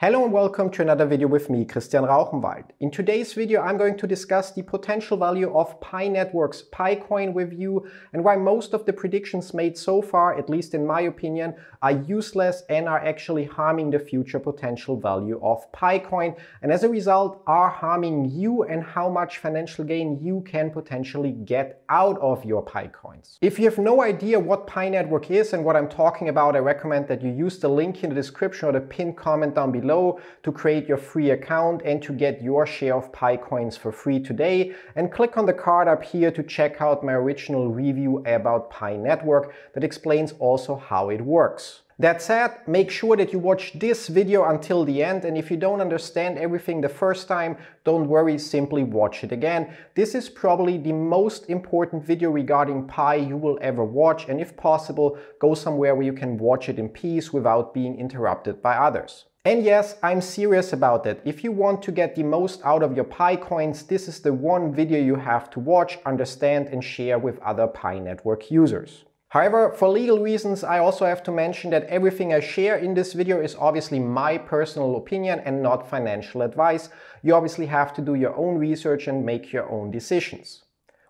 Hello and welcome to another video with me, Christian Rauchenwald. In today's video, I'm going to discuss the potential value of Pi Network's PiCoin with you and why most of the predictions made so far, at least in my opinion, are useless and are actually harming the future potential value of PiCoin and as a result are harming you and how much financial gain you can potentially get out of your PiCoins. If you have no idea what Pi Network is and what I'm talking about, I recommend that you use the link in the description or the pinned comment down below to create your free account and to get your share of PiCoins for free today, and click on the card up here to check out my original review about Pi Network that explains also how it works. That said, make sure that you watch this video until the end, and if you don't understand everything the first time, don't worry, simply watch it again. This is probably the most important video regarding Pi you will ever watch, and if possible, go somewhere where you can watch it in peace without being interrupted by others. And yes, I'm serious about it. If you want to get the most out of your PiCoins, this is the one video you have to watch, understand and share with other Pi Network users. However, for legal reasons, I also have to mention that everything I share in this video is obviously my personal opinion and not financial advice. You obviously have to do your own research and make your own decisions.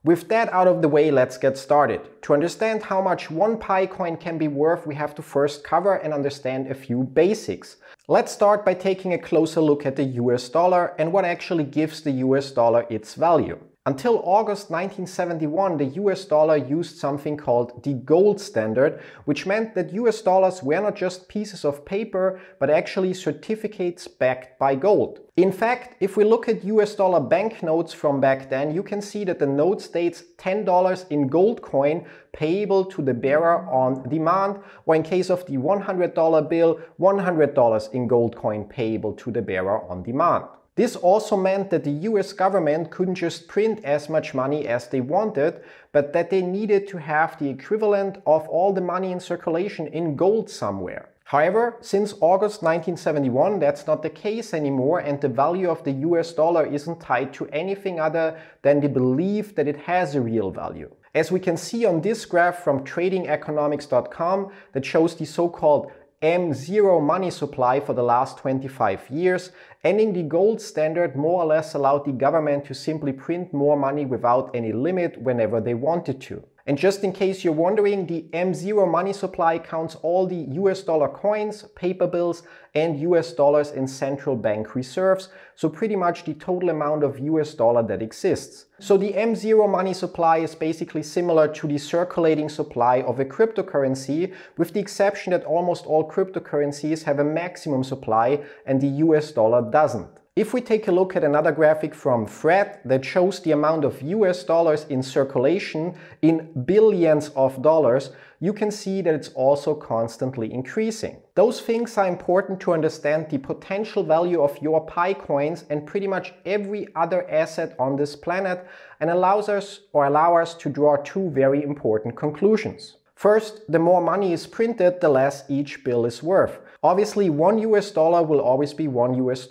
With that out of the way, let's get started. To understand how much one PiCoin can be worth, we have to first cover and understand a few basics. Let's start by taking a closer look at the US dollar and what actually gives the US dollar its value. Until August 1971, the US dollar used something called the gold standard, which meant that US dollars were not just pieces of paper, but actually certificates backed by gold. In fact, if we look at US dollar banknotes from back then, you can see that the note states $10 in gold coin payable to the bearer on demand, or in case of the $100 bill, $100 in gold coin payable to the bearer on demand. This also meant that the US government couldn't just print as much money as they wanted, but that they needed to have the equivalent of all the money in circulation in gold somewhere. However, since August 1971, that's not the case anymore, and the value of the US dollar isn't tied to anything other than the belief that it has a real value. As we can see on this graph from tradingeconomics.com that shows the so-called M0 money supply for the last 25 years, ending the gold standard more or less allowed the government to simply print more money without any limit whenever they wanted to. And just in case you're wondering, the M0 money supply counts all the US dollar coins, paper bills and US dollars in central bank reserves, so pretty much the total amount of US dollar that exists. So the M0 money supply is basically similar to the circulating supply of a cryptocurrency, with the exception that almost all cryptocurrencies have a maximum supply and the US dollar doesn't. If we take a look at another graphic from Fred that shows the amount of US dollars in circulation in billions of dollars, you can see that it's also constantly increasing. Those things are important to understand the potential value of your PiCoins and pretty much every other asset on this planet, and allow us to draw two very important conclusions. First, the more money is printed, the less each bill is worth. Obviously, $1 US will always be $1 US,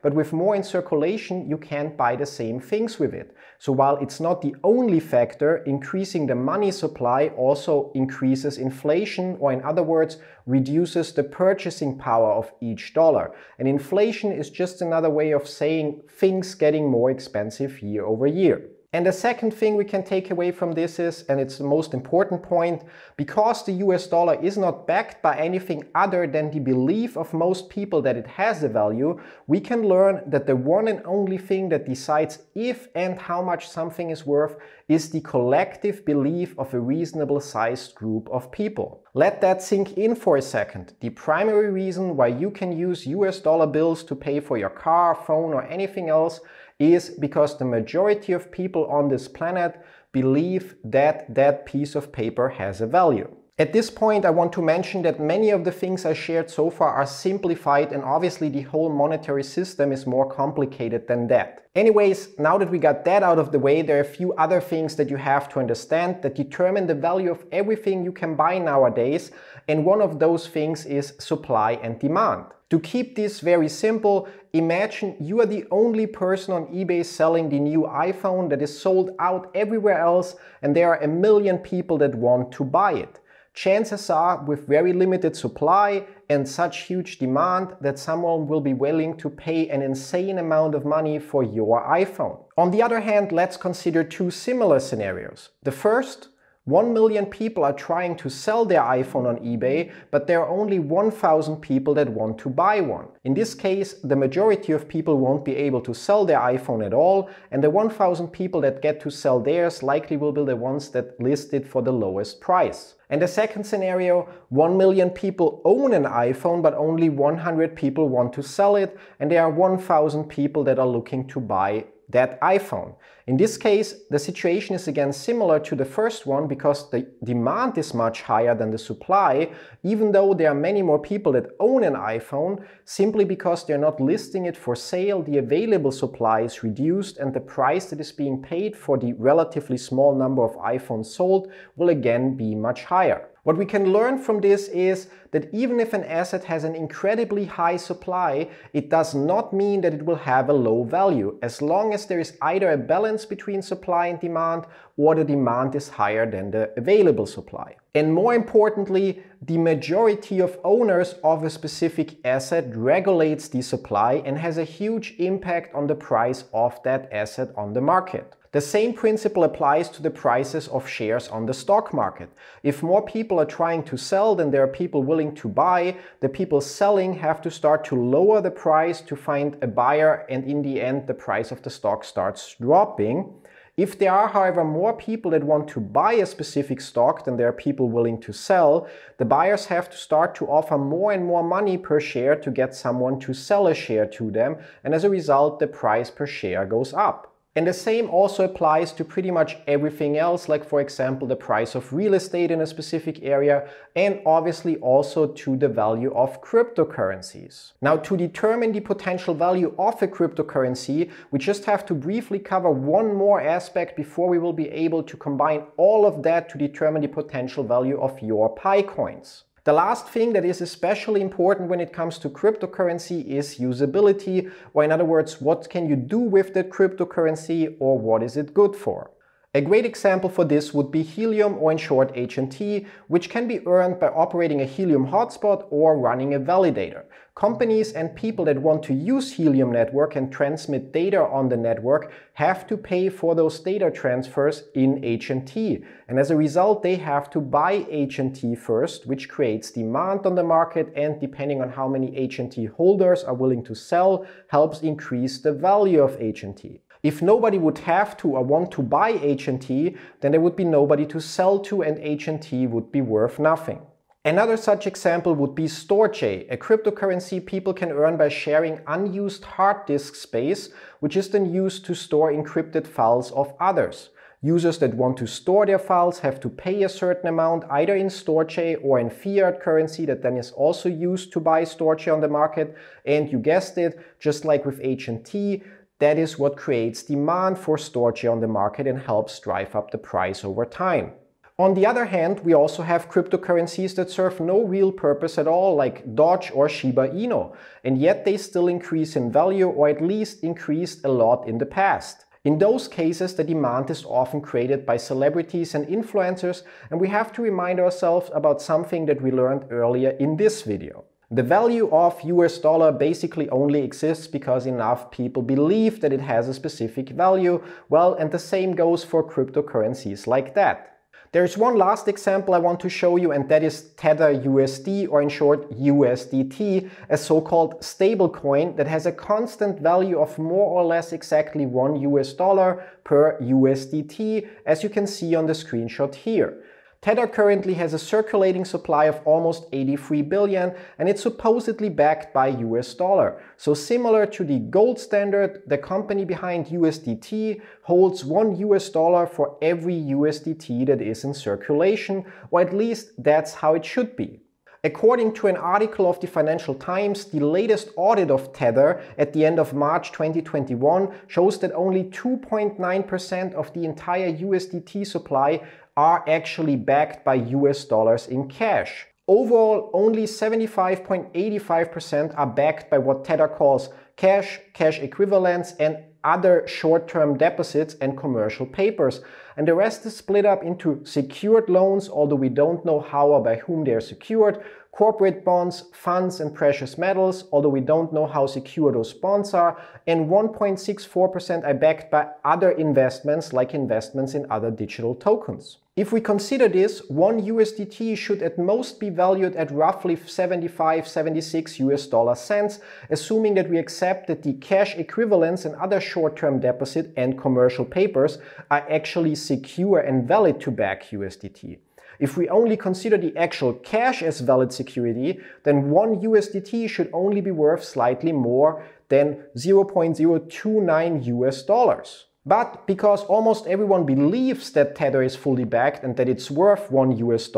but with more in circulation, you can't buy the same things with it. So while it's not the only factor, increasing the money supply also increases inflation, or in other words, reduces the purchasing power of each dollar. And inflation is just another way of saying things getting more expensive year over year. And the second thing we can take away from this is, and it's the most important point, because the US dollar is not backed by anything other than the belief of most people that it has a value, we can learn that the one and only thing that decides if and how much something is worth is the collective belief of a reasonable sized group of people. Let that sink in for a second. The primary reason why you can use US dollar bills to pay for your car, phone or anything else is because the majority of people on this planet believe that that piece of paper has a value. At this point, I want to mention that many of the things I shared so far are simplified, and obviously the whole monetary system is more complicated than that. Anyways, now that we got that out of the way, there are a few other things that you have to understand that determine the value of everything you can buy nowadays, and one of those things is supply and demand. To keep this very simple, imagine you are the only person on eBay selling the new iPhone that is sold out everywhere else, and there are a million people that want to buy it. Chances are, with very limited supply and such huge demand that someone will be willing to pay an insane amount of money for your iPhone. On the other hand, let's consider two similar scenarios. The first, 1 million people are trying to sell their iPhone on eBay, but there are only 1,000 people that want to buy one. In this case, the majority of people won't be able to sell their iPhone at all, and the 1,000 people that get to sell theirs likely will be the ones that list it for the lowest price. And the second scenario, 1 million people own an iPhone, but only 100 people want to sell it, and there are 1,000 people that are looking to buy that iPhone. In this case, the situation is again similar to the first one because the demand is much higher than the supply, even though there are many more people that own an iPhone. Simply because they're not listing it for sale, the available supply is reduced and the price that is being paid for the relatively small number of iPhones sold will again be much higher. What we can learn from this is that even if an asset has an incredibly high supply, it does not mean that it will have a low value, as long as there is either a balance between supply and demand or the demand is higher than the available supply. And more importantly, the majority of owners of a specific asset regulates the supply and has a huge impact on the price of that asset on the market. The same principle applies to the prices of shares on the stock market. If more people are trying to sell than there are people willing to buy, the people selling have to start to lower the price to find a buyer, and in the end the price of the stock starts dropping. If there are, however, more people that want to buy a specific stock than there are people willing to sell, the buyers have to start to offer more and more money per share to get someone to sell a share to them, and as a result the price per share goes up. And the same also applies to pretty much everything else, like for example the price of real estate in a specific area, and obviously also to the value of cryptocurrencies. Now, to determine the potential value of a cryptocurrency, we just have to briefly cover one more aspect before we will be able to combine all of that to determine the potential value of your Pi coins. The last thing that is especially important when it comes to cryptocurrency is usability, or in other words, what can you do with that cryptocurrency or what is it good for? A great example for this would be Helium, or in short HNT, which can be earned by operating a Helium hotspot or running a validator. Companies and people that want to use Helium network and transmit data on the network have to pay for those data transfers in HNT. And as a result, they have to buy HNT first, which creates demand on the market, and depending on how many HNT holders are willing to sell, helps increase the value of HNT. If nobody would have to or want to buy HNT, then there would be nobody to sell to and HNT would be worth nothing. Another such example would be Storj, a cryptocurrency people can earn by sharing unused hard disk space, which is then used to store encrypted files of others. Users that want to store their files have to pay a certain amount either in Storj or in fiat currency that then is also used to buy Storj on the market. And you guessed it, just like with HNT, that is what creates demand for Storj on the market and helps drive up the price over time. On the other hand, we also have cryptocurrencies that serve no real purpose at all, like Doge or Shiba Inu, and yet they still increase in value, or at least increased a lot in the past. In those cases, the demand is often created by celebrities and influencers, and we have to remind ourselves about something that we learned earlier in this video. The value of US dollar basically only exists because enough people believe that it has a specific value. Well, and the same goes for cryptocurrencies like that. There's one last example I want to show you, and that is Tether USD, or in short USDT, a so-called stablecoin that has a constant value of more or less exactly $1 per USDT, as you can see on the screenshot here. Tether currently has a circulating supply of almost 83 billion, and it's supposedly backed by US dollar. So similar to the gold standard, the company behind USDT holds $1 for every USDT that is in circulation, or at least that's how it should be. According to an article of the Financial Times, the latest audit of Tether at the end of March 2021 shows that only 2.9% of the entire USDT supply are actually backed by US dollars in cash. Overall, only 75.85% are backed by what Tether calls cash, cash equivalents, and other short-term deposits and commercial papers. And the rest is split up into secured loans, although we don't know how or by whom they are secured, corporate bonds, funds and precious metals, although we don't know how secure those bonds are, and 1.64% are backed by other investments like investments in other digital tokens. If we consider this, one USDT should at most be valued at roughly 76 US dollar cents, assuming that we accept that the cash equivalents and other short-term deposit and commercial papers are actually secure and valid to back USDT. If we only consider the actual cash as valid security, then one USDT should only be worth slightly more than 0.029 US dollars. But because almost everyone believes that Tether is fully backed and that it's worth $1 US,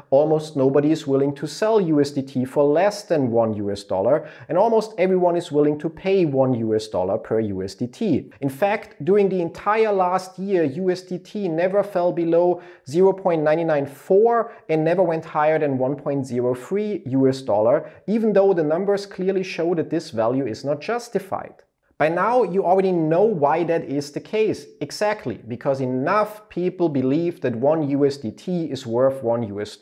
almost nobody is willing to sell USDT for less than $1 US, and almost everyone is willing to pay $1 US per USDT. In fact, during the entire last year, USDT never fell below 0.994 and never went higher than 1.03 US, even though the numbers clearly show that this value is not justified. By now, you already know why that is the case. Exactly, because enough people believe that one USDT is worth $1 US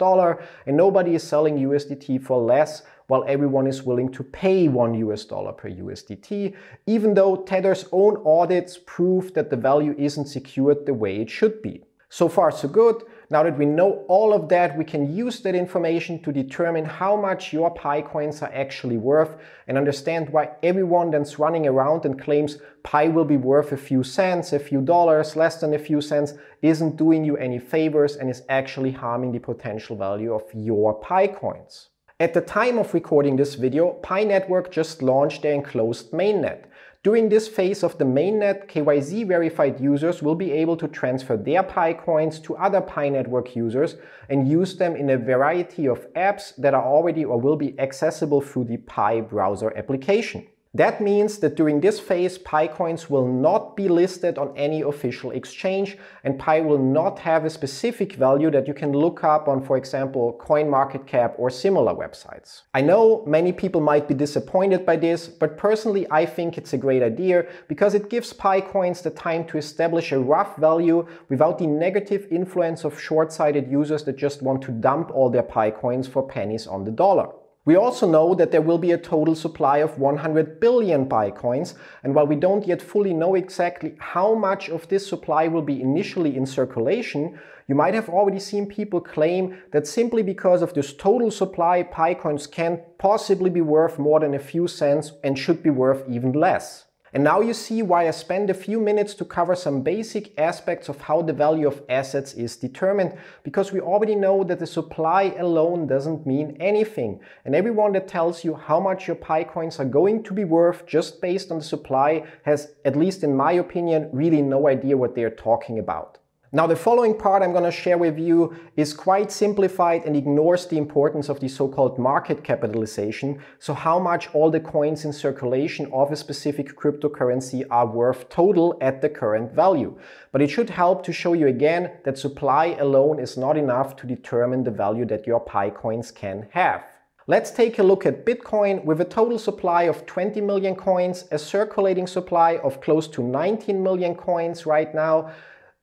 and nobody is selling USDT for less, while everyone is willing to pay $1 US per USDT, even though Tether's own audits prove that the value isn't secured the way it should be. So far so good. Now that we know all of that, we can use that information to determine how much your Pi coins are actually worth and understand why everyone that's running around and claims Pi will be worth a few cents, a few dollars, less than a few cents, isn't doing you any favors and is actually harming the potential value of your Pi coins. At the time of recording this video, Pi Network just launched their enclosed mainnet. During this phase of the mainnet, KYC verified users will be able to transfer their Pi coins to other Pi Network users and use them in a variety of apps that are already or will be accessible through the Pi browser application. That means that during this phase, Pi coins will not be listed on any official exchange, and Pi will not have a specific value that you can look up on, for example, CoinMarketCap or similar websites. I know many people might be disappointed by this, but personally I think it's a great idea because it gives Pi coins the time to establish a rough value without the negative influence of short-sighted users that just want to dump all their Pi coins for pennies on the dollar. We also know that there will be a total supply of 100 billion Pi coins, and while we don't yet fully know exactly how much of this supply will be initially in circulation, you might have already seen people claim that simply because of this total supply, Pi coins can't possibly be worth more than a few cents and should be worth even less. And now you see why I spend a few minutes to cover some basic aspects of how the value of assets is determined, because we already know that the supply alone doesn't mean anything. And everyone that tells you how much your Pi coins are going to be worth just based on the supply has, at least in my opinion, really no idea what they're talking about. Now the following part I'm going to share with you is quite simplified and ignores the importance of the so-called market capitalization, so how much all the coins in circulation of a specific cryptocurrency are worth total at the current value. But it should help to show you again that supply alone is not enough to determine the value that your Pi coins can have. Let's take a look at Bitcoin with a total supply of 20 million coins, a circulating supply of close to 19 million coins right now,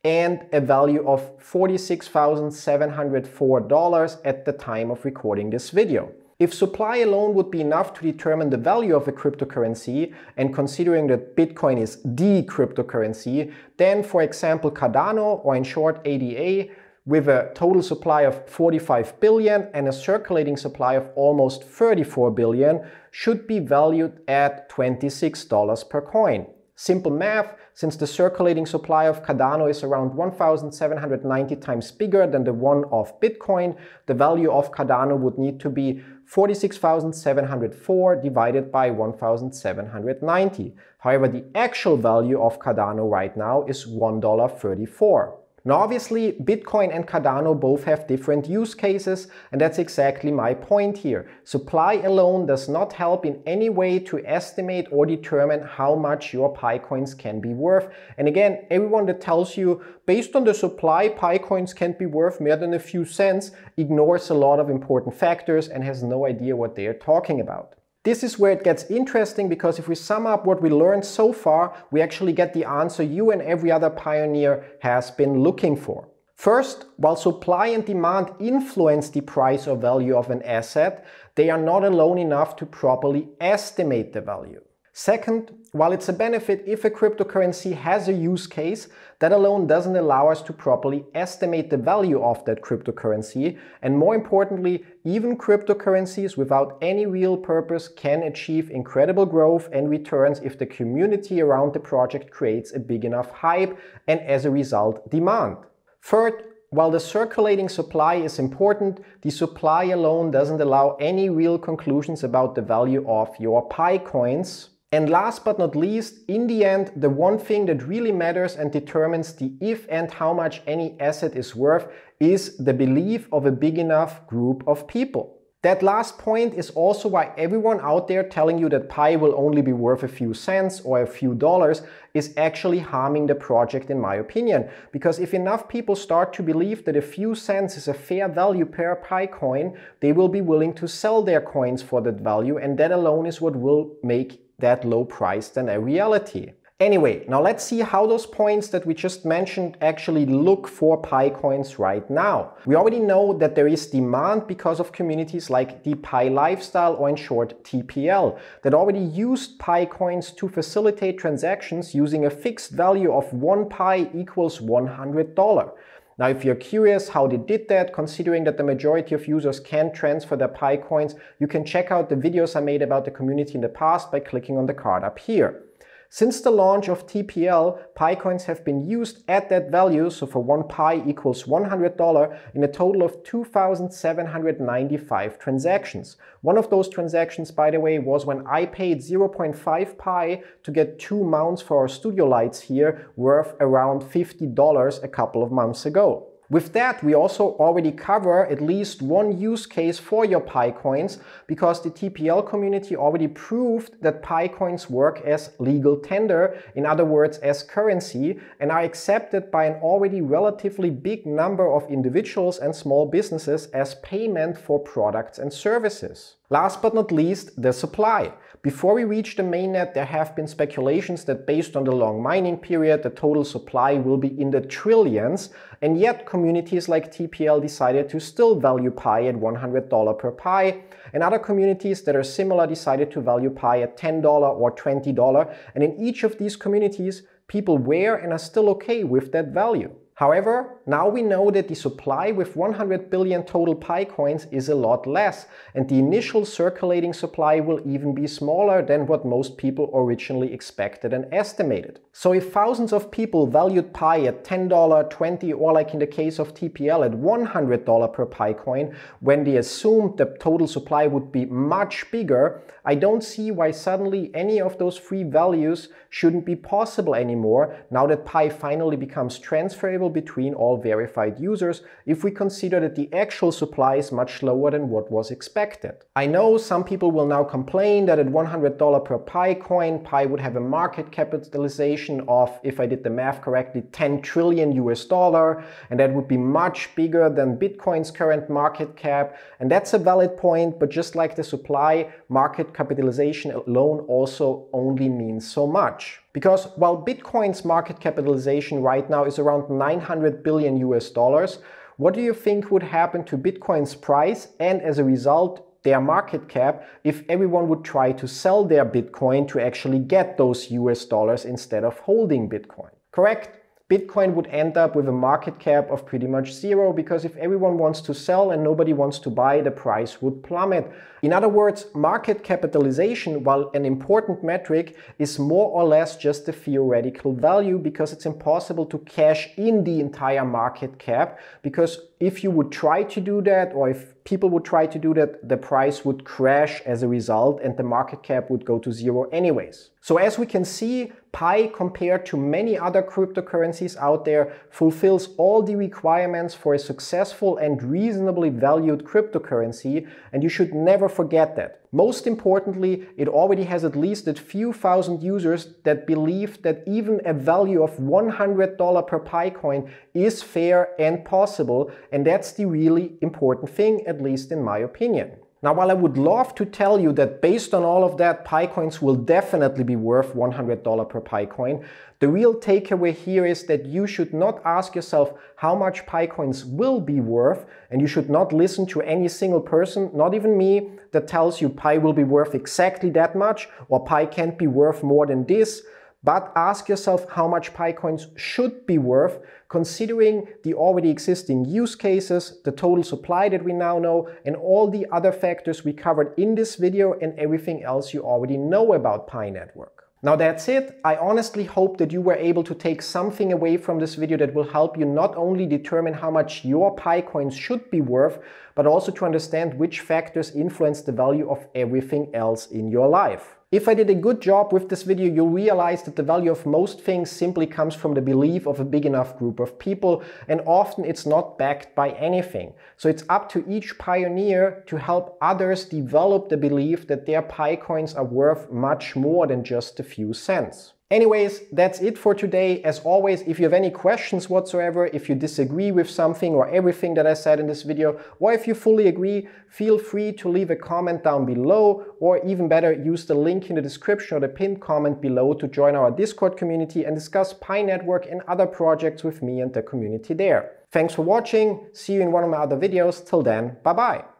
and a value of $46,704 at the time of recording this video. If supply alone would be enough to determine the value of a cryptocurrency, and considering that Bitcoin is the cryptocurrency, then for example Cardano, or in short ADA, with a total supply of 45 billion and a circulating supply of almost 34 billion, should be valued at $26 per coin. Simple math, since the circulating supply of Cardano is around 1,790 times bigger than the one of Bitcoin, the value of Cardano would need to be 46,704 divided by 1,790. However, the actual value of Cardano right now is $1.34. Now obviously, Bitcoin and Cardano both have different use cases, and that's exactly my point here. Supply alone does not help in any way to estimate or determine how much your Pi coins can be worth. And again, everyone that tells you based on the supply Pi coins can't be worth more than a few cents ignores a lot of important factors and has no idea what they are talking about. This is where it gets interesting, because if we sum up what we learned so far, we actually get the answer you and every other pioneer has been looking for. First, while supply and demand influence the price or value of an asset, they are not alone enough to properly estimate the value. Second, while it's a benefit if a cryptocurrency has a use case, that alone doesn't allow us to properly estimate the value of that cryptocurrency. And more importantly, even cryptocurrencies without any real purpose can achieve incredible growth and returns if the community around the project creates a big enough hype and as a result demand. Third, while the circulating supply is important, the supply alone doesn't allow any real conclusions about the value of your Pi coins. And last but not least, in the end, the one thing that really matters and determines the if and how much any asset is worth is the belief of a big enough group of people. That last point is also why everyone out there telling you that Pi will only be worth a few cents or a few dollars is actually harming the project, in my opinion. Because if enough people start to believe that a few cents is a fair value per Pi coin, they will be willing to sell their coins for that value, and that alone is what will make that low price than a reality. Anyway, now let's see how those points that we just mentioned actually look for Pi coins right now. We already know that there is demand because of communities like the Pi Lifestyle, or in short TPL, that already used Pi coins to facilitate transactions using a fixed value of 1 Pi equals $100. Now, if you're curious how they did that, considering that the majority of users can transfer their Pi coins, you can check out the videos I made about the community in the past by clicking on the card up here. Since the launch of TPL, Pi coins have been used at that value, so for 1 Pi equals $100, in a total of 2,795 transactions. One of those transactions, by the way, was when I paid 0.5 Pi to get 2 mounts for our studio lights here, worth around $50 a couple of months ago. With that, we also already cover at least one use case for your Pi coins, because the TPL community already proved that Pi coins work as legal tender, in other words as currency, and are accepted by an already relatively big number of individuals and small businesses as payment for products and services. Last but not least, the supply. Before we reach the mainnet, there have been speculations that based on the long mining period, the total supply will be in the trillions, and yet communities like TPL decided to still value Pi at $100 per Pi, and other communities that are similar decided to value Pi at $10 or $20, and in each of these communities, people were and are still okay with that value. However, now we know that the supply with 100 billion total Pi coins is a lot less, and the initial circulating supply will even be smaller than what most people originally expected and estimated. So if thousands of people valued Pi at $10, $20, or like in the case of TPL at $100 per Pi coin, when they assumed the total supply would be much bigger, I don't see why suddenly any of those three values shouldn't be possible anymore, now that Pi finally becomes transferable between all verified users, if we consider that the actual supply is much lower than what was expected. I know some people will now complain that at $100 per Pi coin, Pi would have a market capitalization of, if I did the math correctly, 10 trillion US dollar, and that would be much bigger than Bitcoin's current market cap. And that's a valid point, but just like the supply, market capitalization alone also only means so much. Because while Bitcoin's market capitalization right now is around 900 billion US dollars, what do you think would happen to Bitcoin's price and as a result their market cap if everyone would try to sell their Bitcoin to actually get those US dollars instead of holding Bitcoin? Correct? Bitcoin would end up with a market cap of pretty much zero, because if everyone wants to sell and nobody wants to buy, the price would plummet. In other words, market capitalization, while an important metric, is more or less just a theoretical value, because it's impossible to cash in the entire market cap, because if you would try to do that, or if people would try to do that, the price would crash as a result and the market cap would go to zero anyways. So as we can see, Pi, compared to many other cryptocurrencies out there, fulfills all the requirements for a successful and reasonably valued cryptocurrency, and you should never forget that. Most importantly, it already has at least a few thousand users that believe that even a value of $100 per Pi coin is fair and possible, and that's the really important thing, at least in my opinion. Now, while I would love to tell you that based on all of that, Pi coins will definitely be worth $100 per Pi coin, the real takeaway here is that you should not ask yourself how much Pi coins will be worth, and you should not listen to any single person, not even me, that tells you Pi will be worth exactly that much or Pi can't be worth more than this. But ask yourself how much Pi coins should be worth, considering the already existing use cases, the total supply that we now know, and all the other factors we covered in this video and everything else you already know about Pi Network. Now that's it. I honestly hope that you were able to take something away from this video that will help you not only determine how much your Pi coins should be worth, but also to understand which factors influence the value of everything else in your life. If I did a good job with this video, you'll realize that the value of most things simply comes from the belief of a big enough group of people, and often it's not backed by anything. So it's up to each pioneer to help others develop the belief that their Pi coins are worth much more than just a few cents. Anyways, that's it for today. As always, if you have any questions whatsoever, if you disagree with something or everything that I said in this video, or if you fully agree, feel free to leave a comment down below, or even better, use the link in the description or the pinned comment below to join our Discord community and discuss Pi Network and other projects with me and the community there. Thanks for watching. See you in one of my other videos. Till then, bye bye.